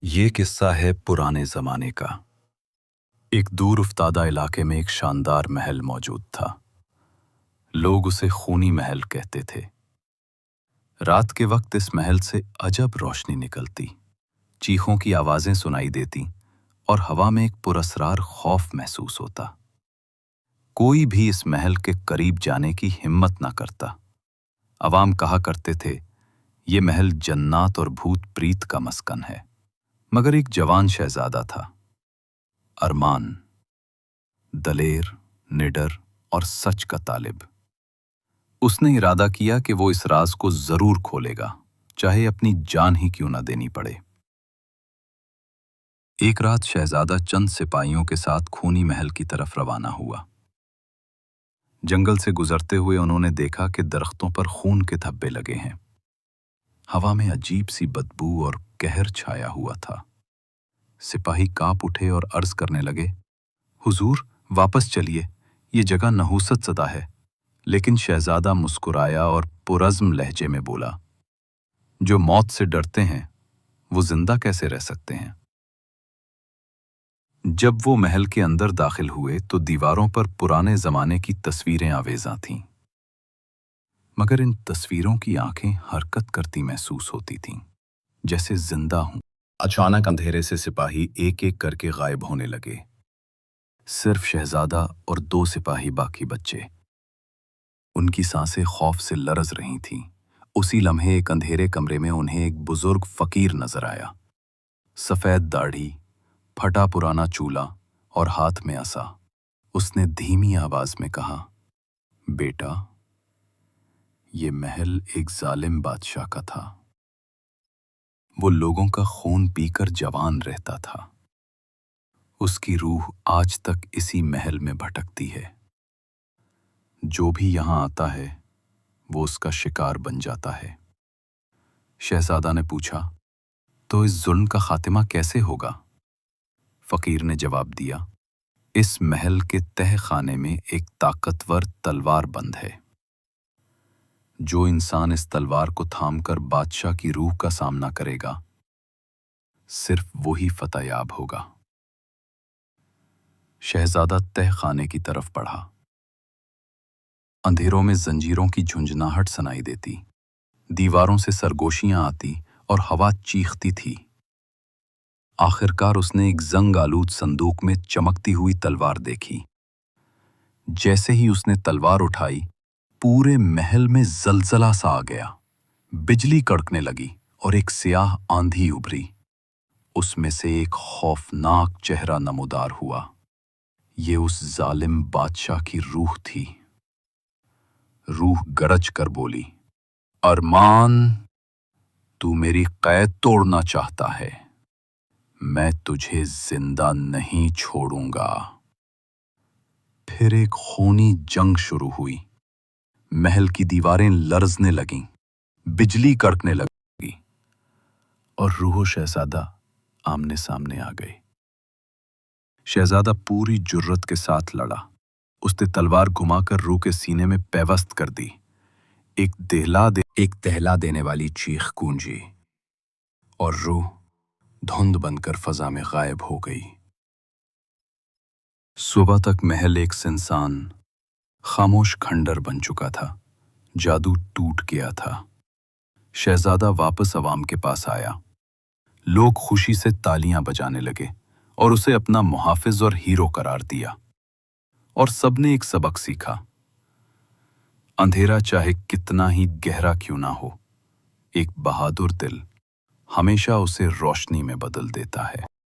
یہ قصہ ہے پرانے زمانے کا۔ ایک دور افتادہ علاقے میں ایک شاندار محل موجود تھا۔ لوگ اسے خونی محل کہتے تھے۔ رات کے وقت اس محل سے عجب روشنی نکلتی، چیخوں کی آوازیں سنائی دیتی اور ہوا میں ایک پراسرار خوف محسوس ہوتا۔ کوئی بھی اس محل کے قریب جانے کی ہمت نہ کرتا۔ عوام کہا کرتے تھے، یہ محل جنات اور بھوت پریت کا مسکن ہے۔ مگر ایک جوان شہزادہ تھا، ارمان، دلیر، نڈر اور سچ کا طالب۔ اس نے ارادہ کیا کہ وہ اس راز کو ضرور کھولے گا، چاہے اپنی جان ہی کیوں نہ دینی پڑے۔ ایک رات شہزادہ چند سپاہیوں کے ساتھ خونی محل کی طرف روانہ ہوا۔ جنگل سے گزرتے ہوئے انہوں نے دیکھا کہ درختوں پر خون کے دھبے لگے ہیں۔ ہوا میں عجیب سی بدبو اور قہر چھایا ہوا تھا۔ سپاہی کانپ اٹھے اور عرض کرنے لگے، حضور، واپس چلیے، یہ جگہ نحوست زدہ ہے۔ لیکن شہزادہ مسکرایا اور پرعزم لہجے میں بولا، جو موت سے ڈرتے ہیں وہ زندہ کیسے رہ سکتے ہیں؟ جب وہ محل کے اندر داخل ہوئے تو دیواروں پر پرانے زمانے کی تصویریں آویزاں تھیں، مگر ان تصویروں کی آنکھیں حرکت کرتی محسوس ہوتی تھیں، جیسے زندہ ہوں۔ اچانک اندھیرے سے سپاہی ایک ایک کر کے غائب ہونے لگے۔ صرف شہزادہ اور دو سپاہی باقی بچے۔ ان کی سانسیں خوف سے لرز رہی تھیں۔ اسی لمحے ایک اندھیرے کمرے میں انہیں ایک بزرگ فقیر نظر آیا۔ سفید داڑھی، پھٹا پرانا چولہا اور ہاتھ میں عصا۔ اس نے دھیمی آواز میں کہا، بیٹا، یہ محل ایک ظالم بادشاہ کا تھا۔ وہ لوگوں کا خون پی کر جوان رہتا تھا۔ اس کی روح آج تک اسی محل میں بھٹکتی ہے۔ جو بھی یہاں آتا ہے وہ اس کا شکار بن جاتا ہے۔ شہزادہ نے پوچھا، تو اس ظلم کا خاتمہ کیسے ہوگا؟ فقیر نے جواب دیا، اس محل کے تہ خانے میں ایک طاقتور تلوار بند ہے۔ جو انسان اس تلوار کو تھام کر بادشاہ کی روح کا سامنا کرے گا، صرف وہی فتح یاب ہوگا۔ شہزادہ تہ خانے کی طرف بڑھا۔ اندھیروں میں زنجیروں کی جھنجھناہٹ سنائی دیتی، دیواروں سے سرگوشیاں آتی اور ہوا چیختی تھی۔ آخرکار اس نے ایک زنگ آلود صندوق میں چمکتی ہوئی تلوار دیکھی۔ جیسے ہی اس نے تلوار اٹھائی، پورے محل میں زلزلہ سا آ گیا۔ بجلی کڑکنے لگی اور ایک سیاہ آندھی ابھری۔ اس میں سے ایک خوفناک چہرہ نمودار ہوا۔ یہ اس ظالم بادشاہ کی روح تھی۔ روح گرج کر بولی، ارمان، تو میری قید توڑنا چاہتا ہے، میں تجھے زندہ نہیں چھوڑوں گا۔ پھر ایک خونی جنگ شروع ہوئی۔ محل کی دیواریں لرزنے لگیں، بجلی کڑکنے لگی اور روح و شہزادہ آمنے سامنے آ گئے۔ شہزادہ پوری جرت کے ساتھ لڑا۔ اس نے تلوار گھما کر روح کے سینے میں پیوست کر دی۔ ایک دہلا دینے والی چیخ گونجی اور روح دھند بن کر فضا میں غائب ہو گئی۔ صبح تک محل ایک سنسان، خاموش کھنڈر بن چکا تھا۔ جادو ٹوٹ گیا تھا۔ شہزادہ واپس عوام کے پاس آیا۔ لوگ خوشی سے تالیاں بجانے لگے اور اسے اپنا محافظ اور ہیرو قرار دیا۔ اور سب نے ایک سبق سیکھا، اندھیرا چاہے کتنا ہی گہرا کیوں نہ ہو، ایک بہادر دل ہمیشہ اسے روشنی میں بدل دیتا ہے۔